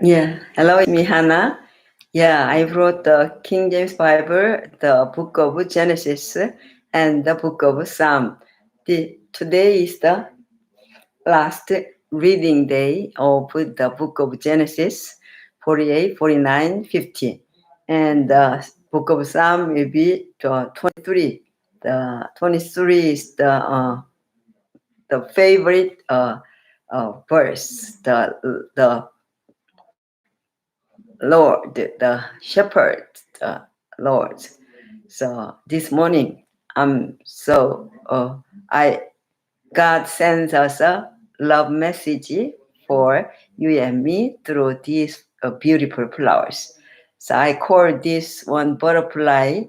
Yeah, hello, it's me, Hannah. Yeah, I wrote the King James Bible, the book of Genesis, and the book of Psalm. Today is the last reading day of the book of Genesis, 48, 49, 50. And the book of Psalm will be the 23. The 23 is the favorite verse, the Lord, the shepherd, the Lord. So this morning, I God sends us a love message for you and me through these beautiful flowers. So I call this one butterfly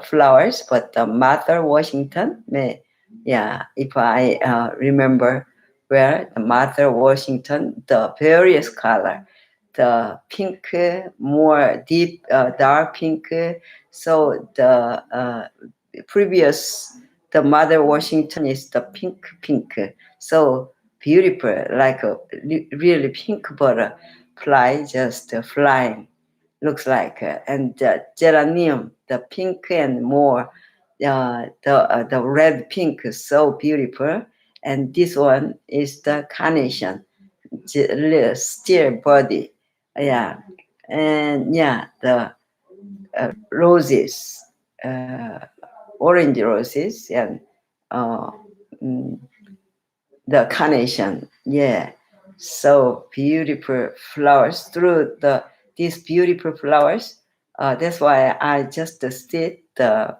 flowers, but Martha Washington. Yeah, if I remember where the Martha Washington, the various color, the pink, more deep, dark pink. So the previous, the Mother Washington is the pink. So beautiful, like a really pink butterfly just flying looks like, and geranium, the pink and more, the red pink is so beautiful, and this one is the carnation, still body, yeah, and yeah, the roses, orange roses, and uh, mm, the carnation, yeah, so beautiful flowers through these beautiful flowers. That's why I just sit the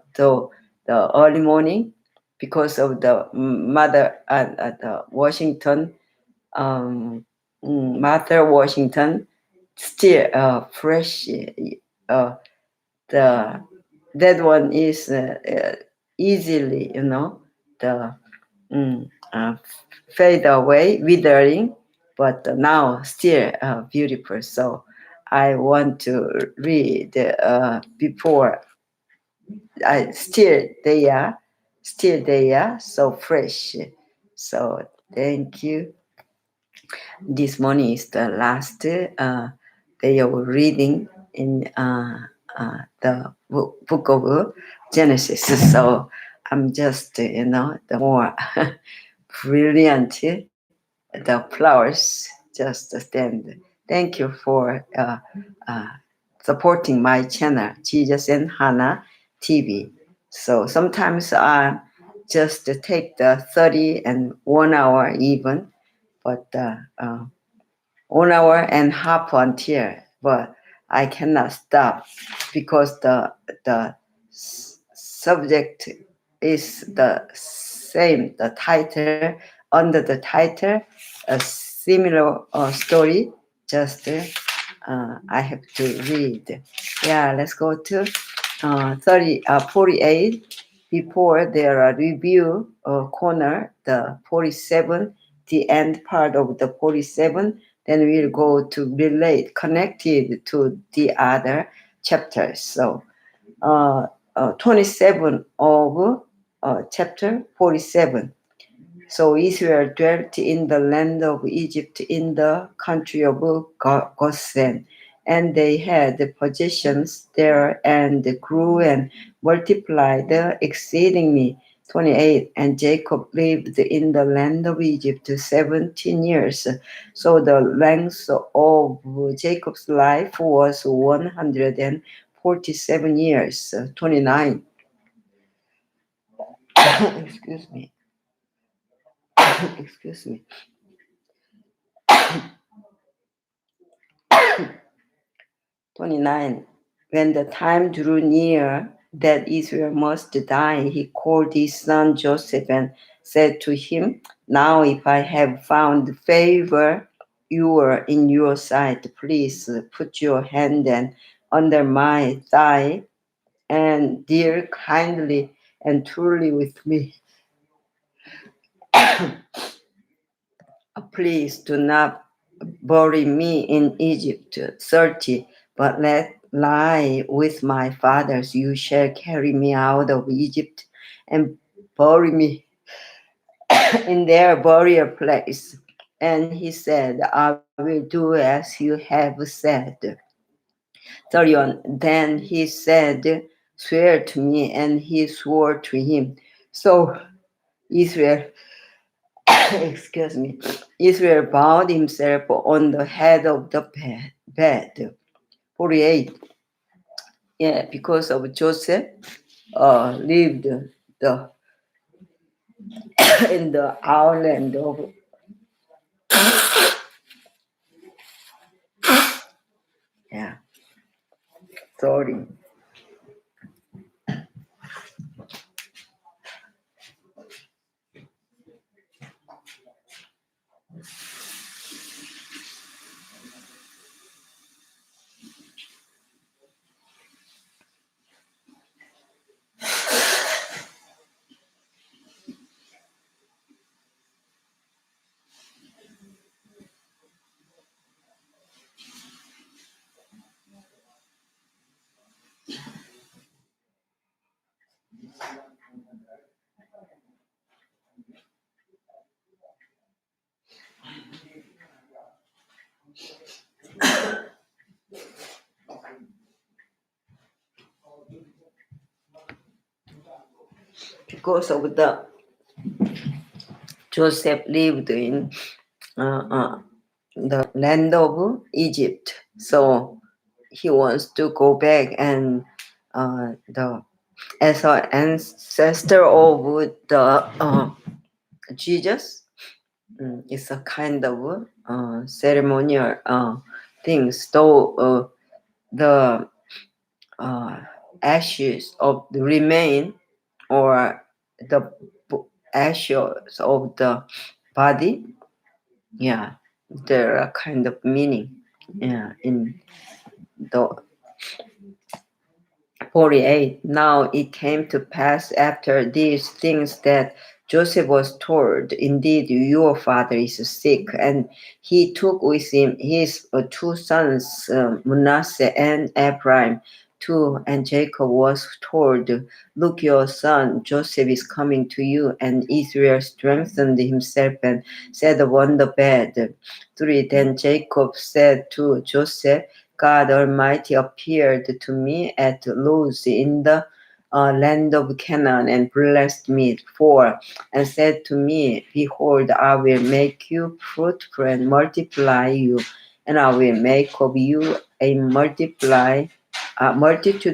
early morning because of the mother at Washington, Martha Washington, still fresh. Uh, the that one is easily, the uh, fade away, withering, but now still beautiful. So I want to read before. Still they are so fresh. So thank you. This morning is the last day of reading in the book of Genesis. So I'm just, the more brilliant, the flowers just stand. Thank you for uh, supporting my channel, Jesus and Hannah TV. So sometimes I just take the 30 and 1 hour even, but 1 hour and half until, but I cannot stop because the subject is the same. The title, under the title, a similar story. Just I have to read. Yeah, let's go to 48. Before there are review corner, the 47, the end part of the 47. Then we'll go to relate, connected to the other chapters. So 27 of chapter 47. So Israel dwelt in the land of Egypt in the country of Goshen, and they had possessions there and grew and multiplied exceedingly. 28. And Jacob lived in the land of Egypt 17 years. So the length of Jacob's life was 147 years. 29. Excuse me. Excuse me. 29. When the time drew near that Israel must die, he called his son Joseph and said to him, Now if I have found favor in your sight, please put your hand under my thigh and deal kindly and truly with me. Please do not bury me in Egypt 30, but let lie with my fathers. You shall carry me out of Egypt and bury me in their burial place. And he said, I will do as you have said. 31. Then he said, swear to me, and he swore to him. So Israel, excuse me, Israel bowed himself on the head of the bed. 48. Yeah, because of Joseph, lived the in the island of, yeah, sorry. Because of the Joseph lived in uh, uh, the land of Egypt, so he wants to go back and the as an ancestor of the Jesus. It's a kind of ceremonial things. Though the uh, ashes of the remain or the ashes of the body, yeah, there are kind of meaning, yeah, in the 48. Now it came to pass after these things that Joseph was told, indeed, your father is sick. And he took with him his two sons, Manasseh and Ephraim, too. And Jacob was told, look, your son Joseph is coming to you. And Israel strengthened himself and sat upon the bed. 3. Then Jacob said to Joseph, God Almighty appeared to me at Luz in the land of Canaan and blessed me. 4. And said to me, behold, I will make you fruitful and multiply you, and I will make of you a multitude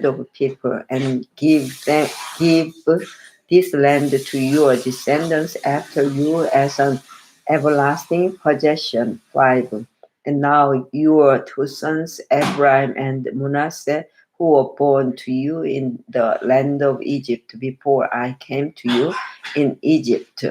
of people, and give this land to your descendants after you as an everlasting possession. 5. And now your two sons, Ephraim and Manasseh, who were born to you in the land of Egypt before I came to you in Egypt,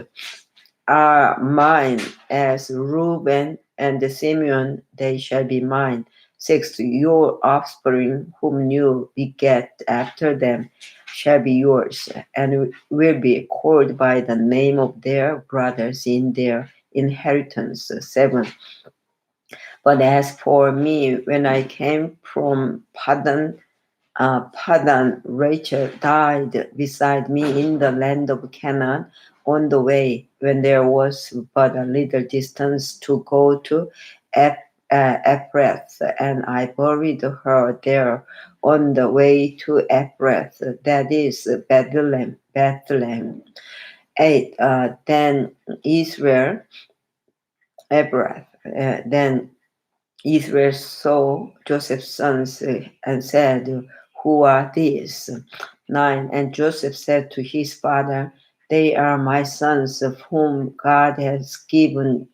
are mine. As Reuben and Simeon, they shall be mine. 6. Your offspring, whom you beget after them, shall be yours, and will be called by the name of their brothers in their inheritance. 7. But as for me, when I came from Padan, Rachel died beside me in the land of Canaan on the way when there was but a little distance to go to Ephrath, and I buried her there on the way to Ephrath, that is Bethlehem. 8. Then Israel, Ephrath, then Israel saw Joseph's sons and said, who are these? 9. And Joseph said to his father, they are my sons of whom God has given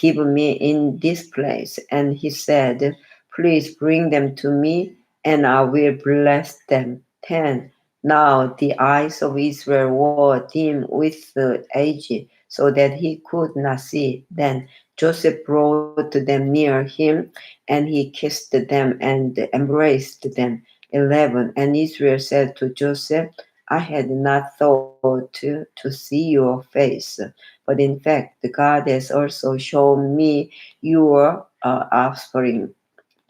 me in this place. And he said, please bring them to me, and I will bless them. 10. Now the eyes of Israel were dim with age, so that he could not see. Then Joseph brought them near him, and he kissed them and embraced them. 11. And Israel said to Joseph, I had not thought to see your face, but in fact, God has also shown me your offspring.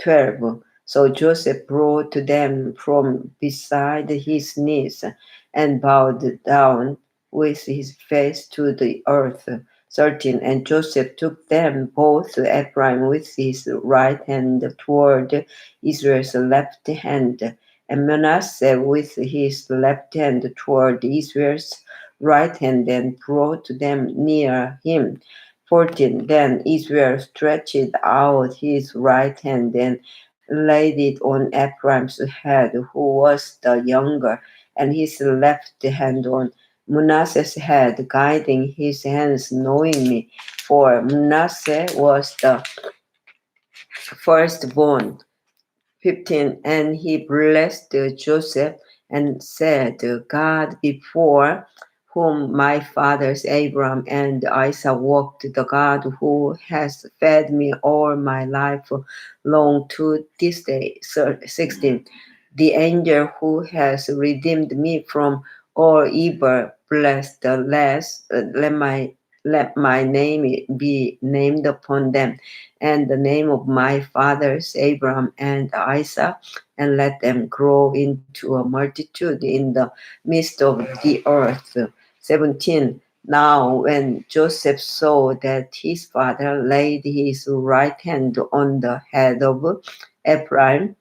12. So Joseph brought them from beside his knees and bowed down with his face to the earth. 13. And Joseph took them both, Ephraim with his right hand toward Israel's left hand, and Manasseh with his left hand toward Israel's right hand, and brought them near him. 14. Then Israel stretched out his right hand and laid it on Ephraim's head, who was the younger, and his left hand on Manasseh's head, guiding his hands knowingly, for Manasseh was the firstborn. 15. And he blessed Joseph and said, God before whom my fathers Abraham and Isaac walked, the God who has fed me all my life long to this day. 16. The angel who has redeemed me from all evil, bless the last, let my name be named upon them, and the name of my fathers Abraham and Isaac, and let them grow into a multitude in the midst of the earth. 17. Now when Joseph saw that his father laid his right hand on the head of Ephraim,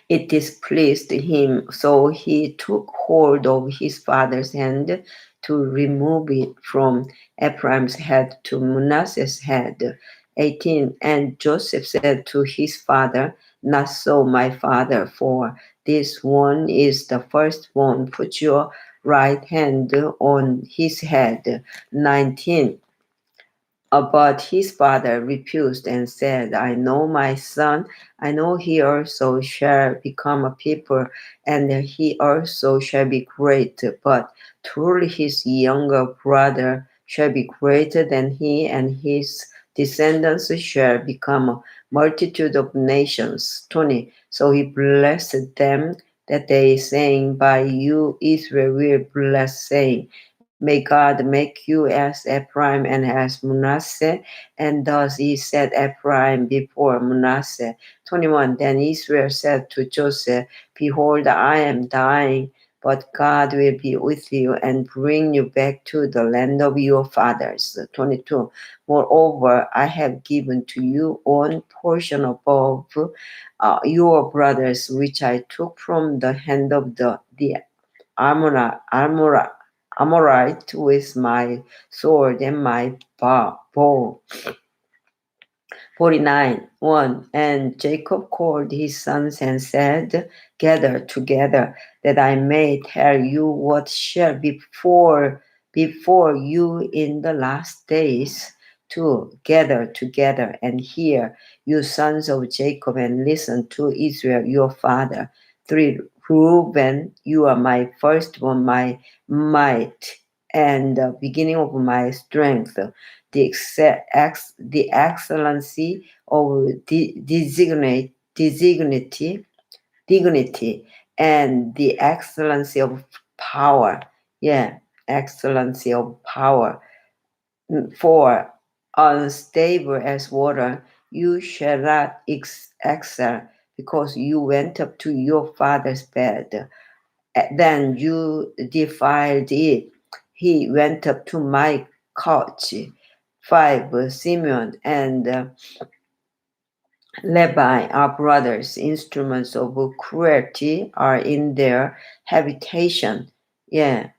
it displeased him, so he took hold of his father's hand to remove it from Ephraim's head to Manasseh's head. 18. And Joseph said to his father, Not so, my father, for this one is the firstborn. Put your right hand on his head. 19. But his father refused and said, I know my son, I know he also shall become a people, and he also shall be great. But truly his younger brother shall be greater than he, and his descendants shall become a multitude of nations. 20. So he blessed them that day, saying, By you Israel will bless, saying, May God make you as Ephraim and as Manasseh. And thus he set Ephraim before Manasseh. 21. Then Israel said to Joseph, Behold, I am dying, but God will be with you and bring you back to the land of your fathers. 22. Moreover, I have given to you one portion above your brothers, which I took from the hand of the Amorite with my sword and my bow. 49. 1. And Jacob called his sons and said, Gather together, that I may tell you what shall be before you in the last days. 2. Gather together and hear, you sons of Jacob, and listen to Israel your father. 3. Reuben, you are my firstborn, my might, and the beginning of my strength, the excellency of dignity, and the excellency of power. Yeah, excellency of power. 4. Unstable as water, you shall not excel, because you went up to your father's bed. Then you defiled it. He went up to my couch. 5. Simeon and Levi are brothers. Instruments of cruelty are in their habitation. Yeah.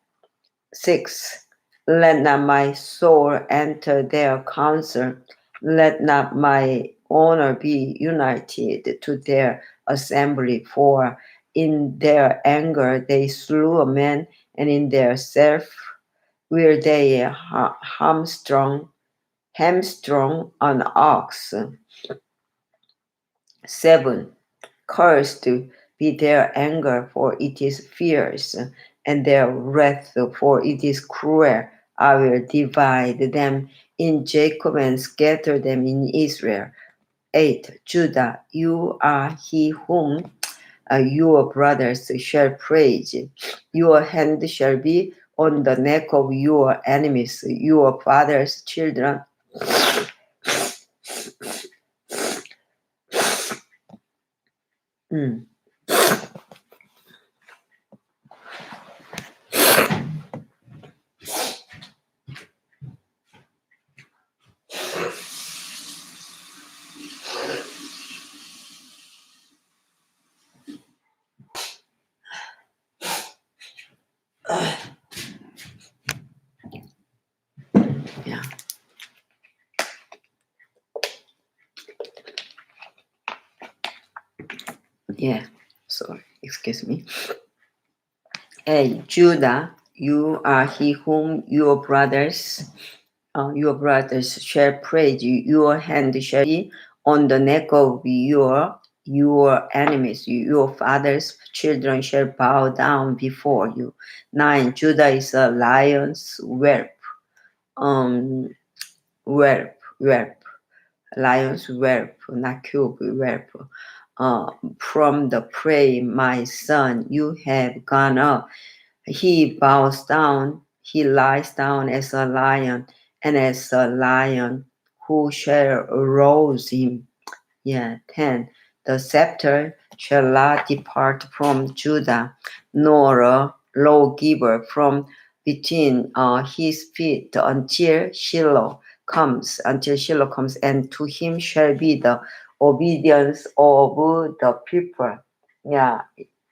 6. Let not my soul enter their council. Let not my honor be united to their assembly. For in their anger they slew a man, and in their self will they hamstrung an ox. 7. Cursed be their anger, for it is fierce, and their wrath, for it is cruel. I will divide them in Jacob and scatter them in Israel. 8. Judah, you are he whom your brothers shall praise. Your hand shall be on the neck of your enemies, your father's children. Yeah, sorry, excuse me. Hey, Judah, you are he whom your brothers shall praise you. Your hand shall be on the neck of your enemies. Your father's children shall bow down before you. 9. Judah is a lion's whelp. Um, whelp. Lion's whelp, not cube, whelp. From the prey, my son, you have gone up. He bows down, he lies down as a lion, and as a lion, who shall rouse him? Yeah, 10. The scepter shall not depart from Judah, nor a lawgiver from between his feet until Shiloh comes, and to him shall be the obedience of the people. Yeah,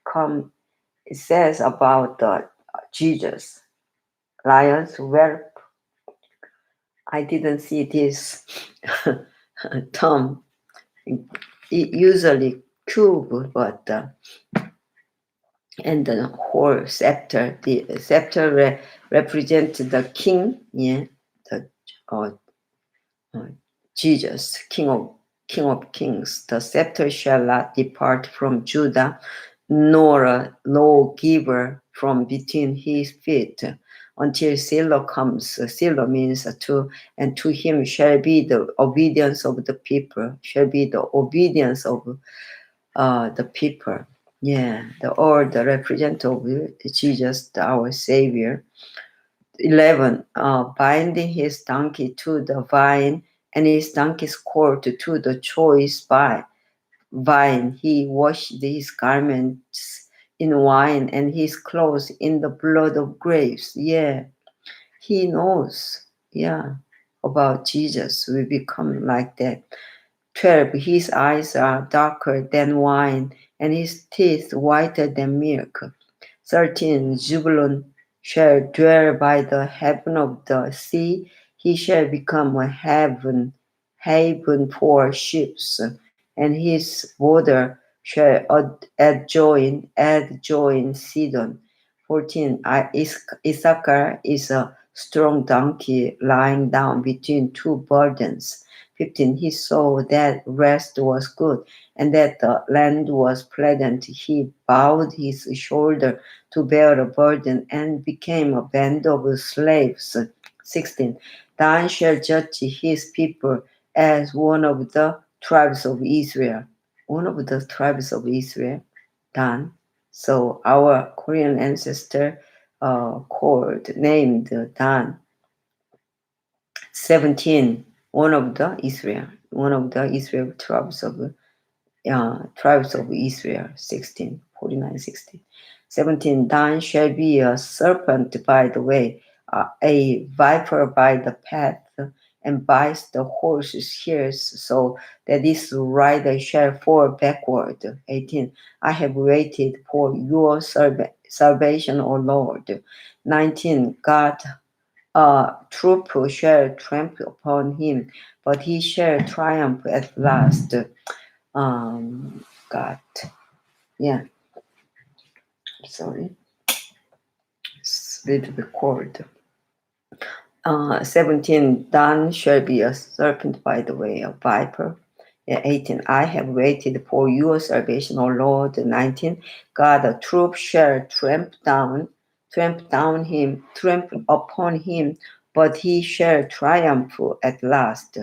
come. It says about Jesus, lions whelp. I didn't see this term. Usually cube, but and the whole scepter. The scepter represents the king. Yeah, the uh, uh, Jesus, King of Kings. The scepter shall not depart from Judah, nor a lawgiver from between his feet, until Shiloh comes. Shiloh means and to him shall be the obedience of the people, shall be the obedience of the people. Yeah, the representative of Jesus, our Savior. 11. Binding his donkey to the vine, and his donkey's colt to the choice vine. He washed his garments in wine and his clothes in the blood of grapes. Yeah, he knows. Yeah, about Jesus. We become like that. 12. His eyes are darker than wine, and his teeth whiter than milk. 13. Zebulun shall dwell by the haven of the sea. He shall become a haven for ships, and his border shall adjoin Sidon. 14. Issachar is a strong donkey lying down between two burdens. 15. He saw that rest was good, and that the land was pleasant. He bowed his shoulder to bear a burden and became a band of slaves. 16. Dan shall judge his people as one of the tribes of Israel. One of the tribes of Israel, Dan. So our Korean ancestor named Dan. 17. One of the Israel tribes of Israel. 16. 49, 16. 17. Dan shall be a serpent by the way, a viper by the path, and bites the horse's ears, so that his rider shall fall backward. 18. I have waited for your salvation, O Lord. 19. God troop shall trample upon him, but he shall triumph at last. God, yeah, sorry, it's a little bit cold. 17. Dan shall be a serpent by the way, a viper. 18. I have waited for your salvation, O Lord. 19. God, a troop shall tramp upon him, but he shall triumph at last.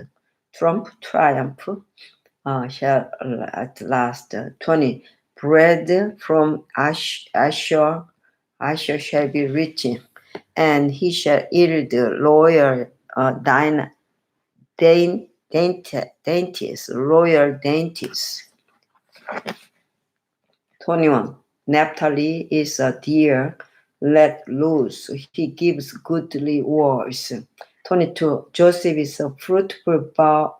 Triumph, shall at last. 20. Bread from Asher shall be rich, and he shall eat the royal dainties. 21. Naphtali is a deer let loose. He gives goodly words. 22. Joseph is a fruitful bow,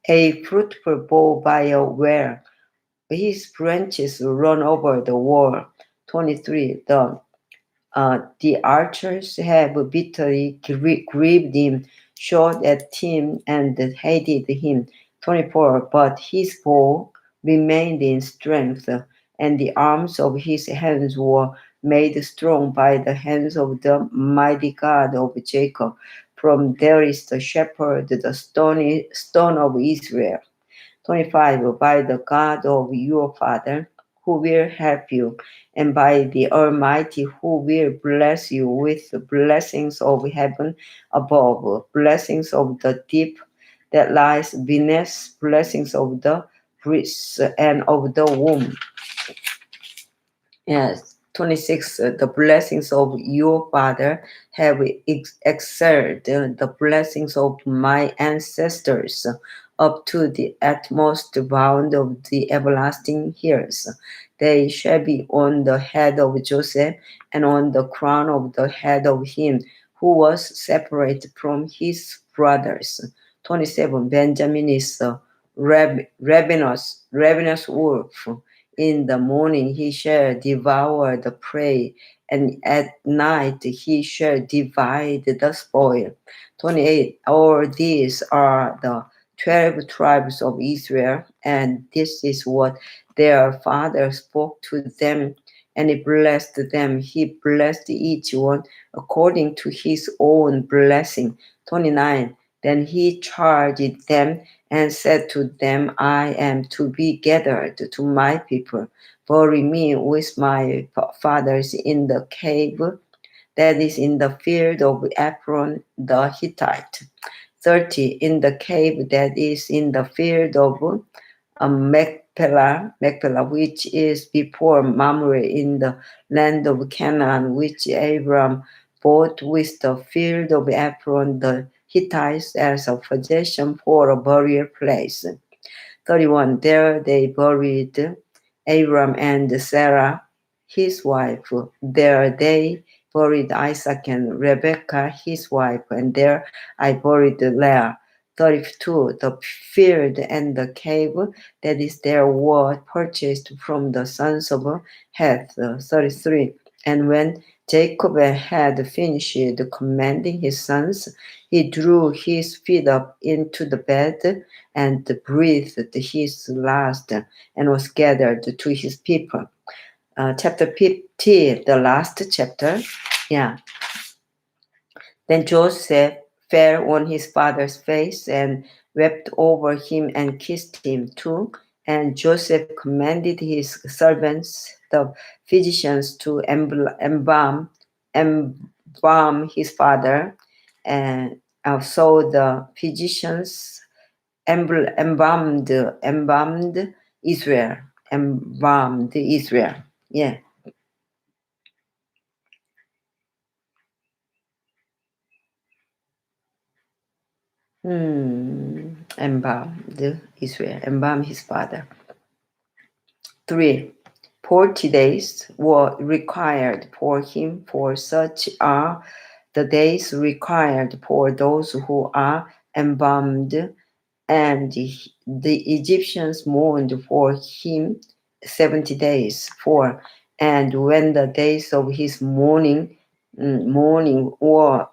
a fruitful bow by a well. His branches run over the wall. 23. The archers have bitterly grieved him, shot at him, and hated him. 24. But his bow remained in strength, and the arms of his hands were made strong by the hands of the mighty God of Jacob. From there is the shepherd, the stone of Israel. 25. By the God of your father, who will help you, and by the Almighty, who will bless you with the blessings of heaven above, blessings of the deep that lies beneath, blessings of the breast and of the womb. Yes, 26. The blessings of your father have excelled the blessings of my ancestors up to the utmost bound of the everlasting hills. They shall be on the head of Joseph and on the crown of the head of him who was separate from his brothers. 27. Benjamin is a ravenous wolf. In the morning he shall devour the prey, and at night he shall divide the spoil. 28. All these are the 12 tribes of Israel, and this is what their father spoke to them, and he blessed them. He blessed each one according to his own blessing. 29. Then he charged them and said to them, I am to be gathered to my people. Bury me with my fathers in the cave that is in the field of Ephron the Hittite. 30. In the cave that is in the field of Machpelah, which is before Mamre in the land of Canaan, which Abram bought with the field of Ephron the Hittites as a possession for a burial place. 31. There they buried Abram and Sarah, his wife. There they buried Isaac and Rebekah, his wife, and there I buried Leah. 32. The field and the cave that is there were purchased from the sons of Heth. 33. And when Jacob had finished commanding his sons, he drew his feet up into the bed and breathed his last and was gathered to his people. Chapter 50, the last chapter. Yeah. Then Joseph fell on his father's face and wept over him and kissed him too. And Joseph commanded his servants, the physicians, to embalm his father. And so the physicians embalmed Israel. Embalmed Israel. Yeah. Embalmed Israel. Embalm his father. 3. 40 days were required for him, for such are the days required for those who are embalmed, and the Egyptians mourned for him 70 days. 4. And when the days of his mourning were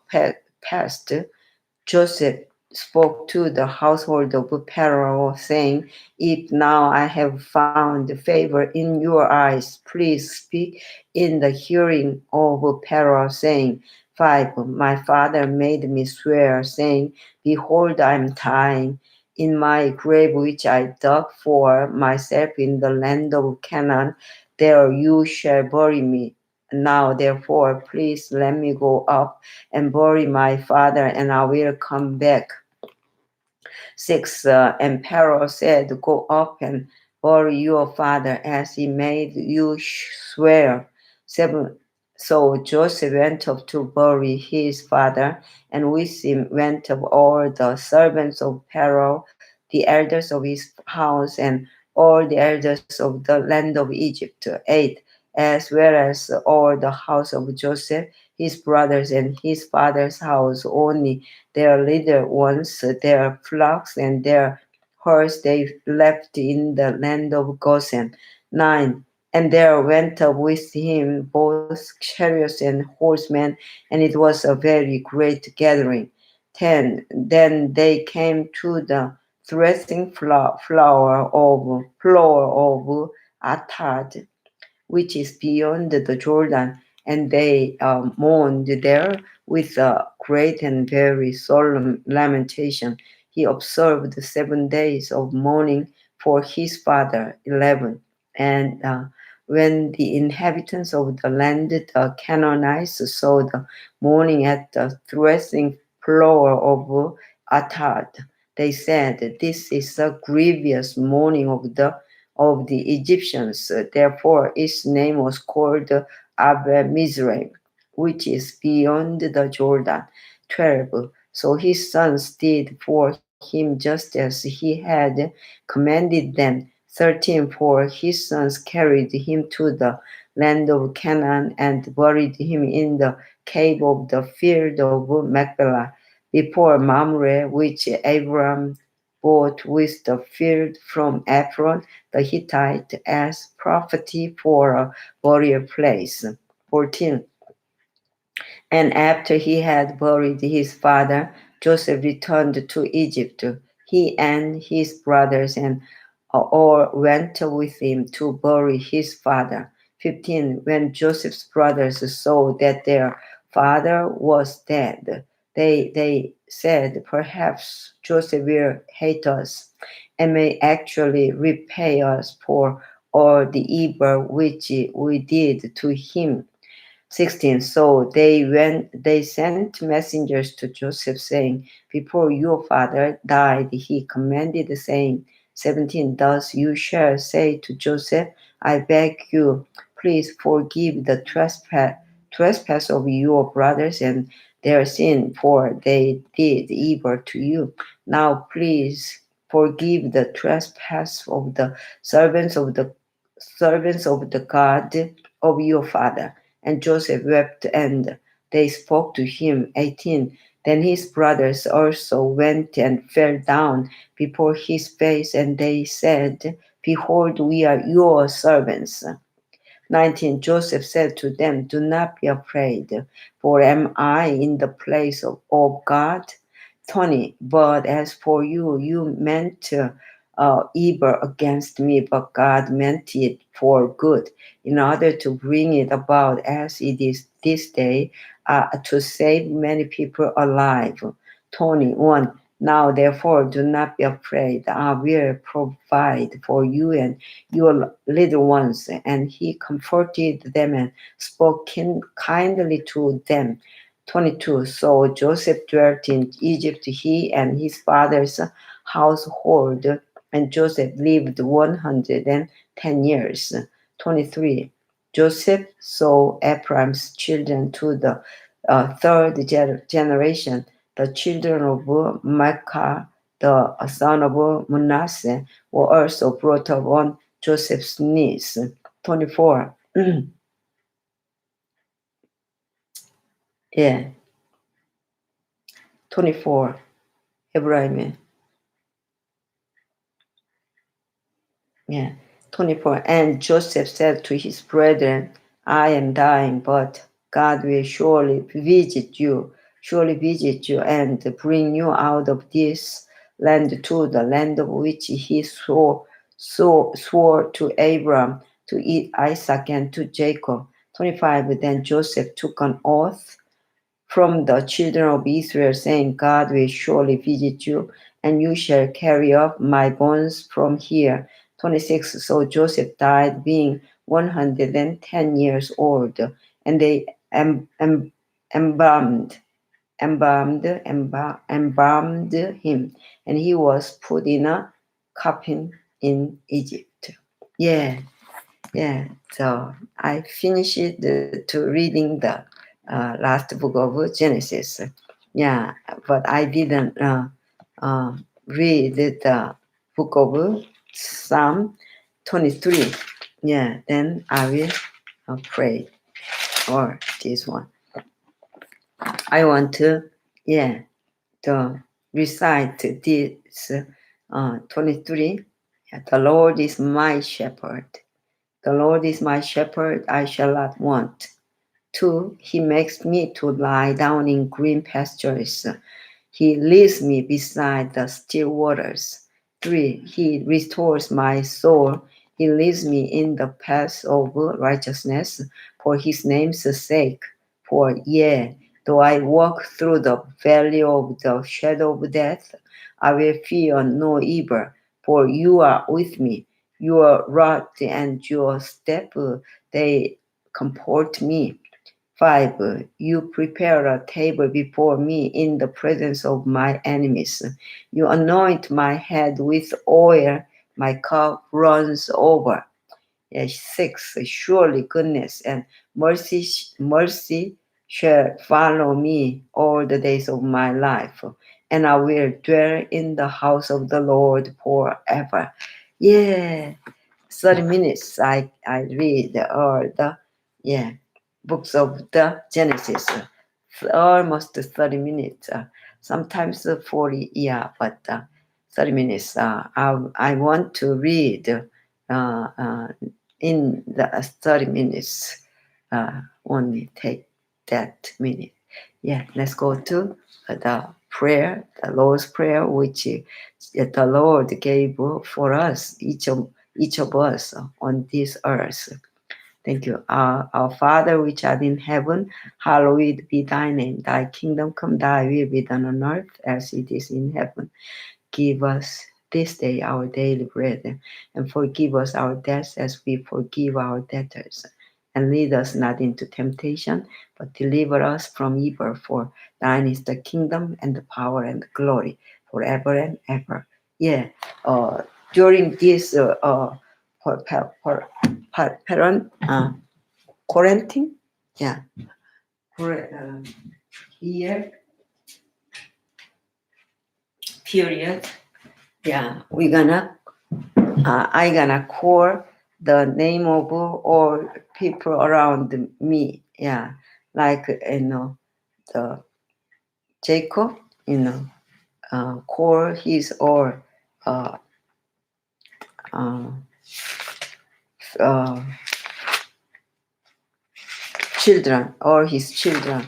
past, Joseph spoke to the household of Pharaoh, saying, If now I have found favor in your eyes, please speak in the hearing of Pharaoh, saying, 5. My father made me swear, saying, Behold, I am dying in my grave which I dug for myself in the land of Canaan. There you shall bury me. Now, therefore, please let me go up and bury my father, and I will come back. 6. And Pharaoh said, Go up and bury your father as he made you swear. 7. So Joseph went up to bury his father, and with him went up all the servants of Pharaoh, the elders of his house, and all the elders of the land of Egypt. 8. As well as all the house of Joseph, his brothers, and his father's house. Only their little ones, their flocks, and their herds they left in the land of Goshen. 9. And there went up with him both chariots and horsemen, and it was a very great gathering. 10. Then they came to the threshing floor of Atad, which is beyond the Jordan, and they mourned there with a great and very solemn lamentation. He observed 7 days of mourning for his father, 11. And when the inhabitants of the land, the Canaanites, saw the mourning at the threshing floor of Atad, they said, "This is a grievous mourning of the Egyptians." Therefore, its name was called Abel Mizraim, which is beyond the Jordan. 12. So his sons did for him just as he had commanded them. 13. For his sons carried him to the land of Canaan and buried him in the cave of the field of Machpelah before Mamre, which Abraham bought with the field from Ephron the Hittite as property for a burial place. 14. And after he had buried his father, Joseph returned to Egypt. He and his brothers and all went with him to bury his father. 15. When Joseph's brothers saw that their father was dead, they said, "Perhaps Joseph will hate us and may actually repay us for all the evil which we did to him." 16. So they sent messengers to Joseph saying, "Before your father died, he commanded, saying," 17. "Thus you shall say to Joseph, I beg you, please forgive the trespass of your brothers and their sin, for they did evil to you. Now please forgive the trespass of the servants of the God of your father." And Joseph wept, and they spoke to him. 18. Then his brothers also went and fell down before his face, and they said, "Behold, we are your servants." 19. Joseph said to them, "Do not be afraid, for am I in the place of God?" 20. But as for you, you meant evil against me, but God meant it for good, in order to bring it about as it is this day, to save many people alive. 21. Now therefore do not be afraid. I will provide for you and your little ones. And he comforted them and spoke kindly to them. 22. So Joseph dwelt in Egypt, he and his father's household, and Joseph lived 110 years. 23. Joseph saw Ephraim's children to the third generation. The children of Micah, the son of Manasseh, were also brought up on Joseph's knees. 24. Yeah, 24. Abraham. Yeah, 24. And Joseph said to his brethren, "I am dying, but God will surely visit you, and bring you out of this land to the land of which he swore to Abraham, to Isaac, and to Jacob." 25. Then Joseph took an oath from the children of Israel, saying, "God will surely visit you, and you shall carry up my bones from here." 26. So Joseph died, being 110 years old, and they embalmed, embalmed him, and he was put in a coffin in Egypt. Yeah, yeah. So I finished to reading the last book of Genesis. Yeah, but I didn't read the book of Psalm 23. Yeah, then I will pray or this one. I want to, yeah, to recite this 23. Yeah, the Lord is my shepherd. The Lord is my shepherd, I shall not want. 2. He makes me to lie down in green pastures. He leads me beside the still waters. 3. He restores my soul. He leads me in the path of righteousness for his name's sake. For yea, though I walk through the valley of the shadow of death, I will fear no evil, for you are with me. Your rod and your staff, they comfort me. 5. You prepare a table before me in the presence of my enemies. You anoint my head with oil, my cup runs over. Yes, 6. Surely goodness and mercy shall follow me all the days of my life, and I will dwell in the house of the Lord forever. Yeah, 30 minutes I read all the yeah books of the Genesis. Almost 30 minutes. Sometimes 40, yeah, but 30 minutes. I want to read in the 30 minutes. Only take that minute. Yeah, let's go to the prayer, the Lord's Prayer, which the Lord gave for us, each of us on this earth. Thank you. Our Father, which art in heaven, hallowed be thy name. Thy kingdom come, thy will be done on earth as it is in heaven. Give us this day our daily bread, and forgive us our debts as we forgive our debtors. And lead us not into temptation, but deliver us from evil. For thine is the kingdom and the power and the glory forever and ever. Yeah. During this parent quarantine, yeah, year period, yeah, I gonna call the name of all people around me. Yeah, like the Jacob, call his or uh, uh, uh, children or his children.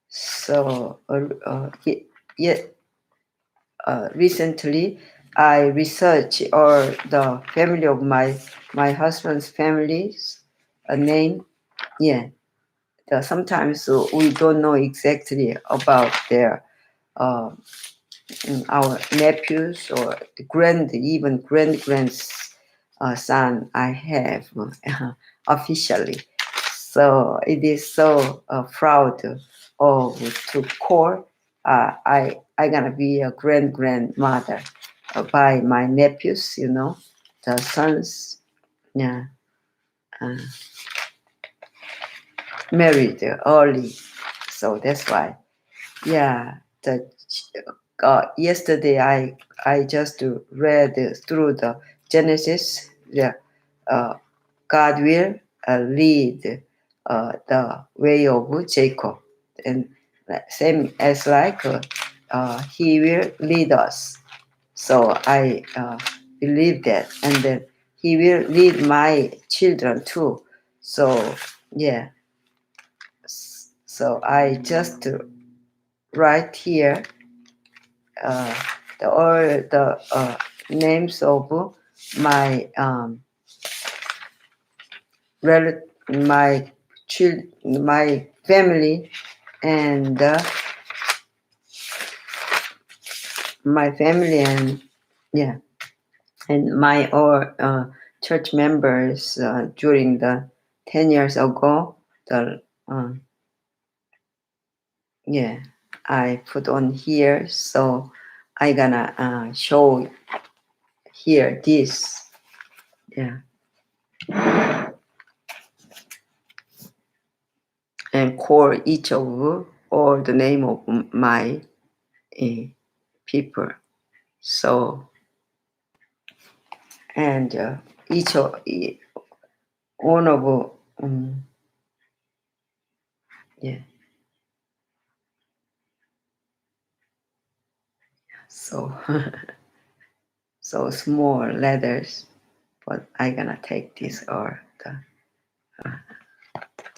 So yet recently I researched or the family of my husband's family's name. Yeah, sometimes we don't know exactly about their uh, our nephews or even son I have officially. So it is so proud to call. I gonna be a grandmother by my nephews. The sons. Yeah, uh, married early, so that's why. Yeah, yesterday I just read through the Genesis. Yeah, God will lead the way of Jacob, and same as like He will lead us. So I believe that, and then He will lead my children too. So yeah, so I just write here uh, all the names of my my my family, and my family, and yeah, and my all church members during the 10 years ago. The yeah, I put on here, so I gonna show here this. Yeah, and call each of all the name of my people. So, and each of one of yeah, so so small letters, but I gonna take this or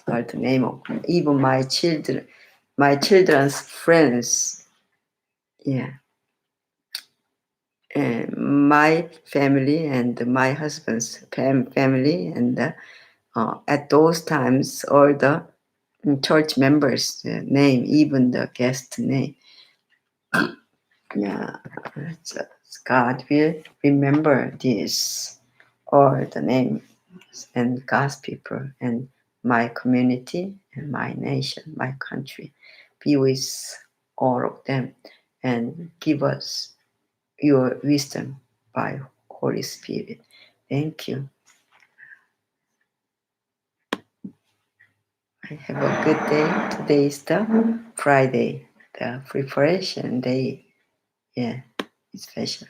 the name of even my children's friends. Yeah, and my family and my husband's family, and at those times, all the church members' name, even the guest name. Yeah, so God will remember this, all the names and God's people and my community and my nation, my country. Be with all of them and give us your wisdom by Holy Spirit. Thank you. I have a good day. Today is the Friday, the preparation day. Yeah, especially.